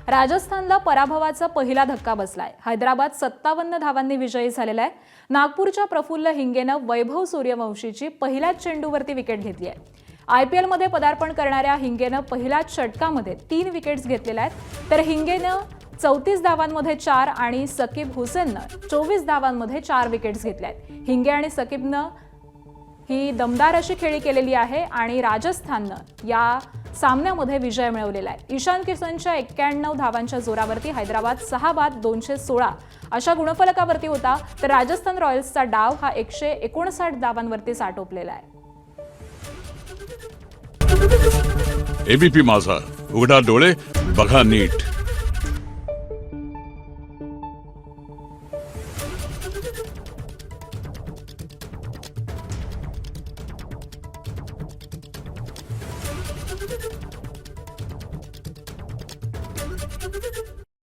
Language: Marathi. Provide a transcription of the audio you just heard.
राजस्थानला पराभवाचा पहिला धक्का बसलाय। हैदराबाद 57 धावांनी विजयी झालेला आहे। नागपूरच्या प्रफुल्ल हिंगेनं वैभव सूर्यवंशीची पहिल्याच चेंडूवरती विकेट घेतली आहे। IPL मध्ये पदार्पण करणाऱ्या हिंगेनं पहिल्याच षटकामध्ये 3 विकेट्स घेतलेल्या आहेत, तर हिंगेनं 34 धावांमध्ये 4 आणि सकीब हुसेननं 24 धावांमध्ये 4 विकेट्स घेतल्या आहेत। हिंगे आणि सकीबनं ही दमदार अशी खेळी केलेली आहे आणि राजस्थाननं या सामन्यामध्ये विजय मिळवलेला आहे। ईशान किशनच्या 91 धावांच्या जोरावरती हैदराबाद 6 बाद 216 अशा गुणफलकावरती होता, तर राजस्थान रॉयल्सचा डाव हा 159 धावांवरती साठोपलेला आहे। ABP माझा, उघडा डोळे बघा नीट।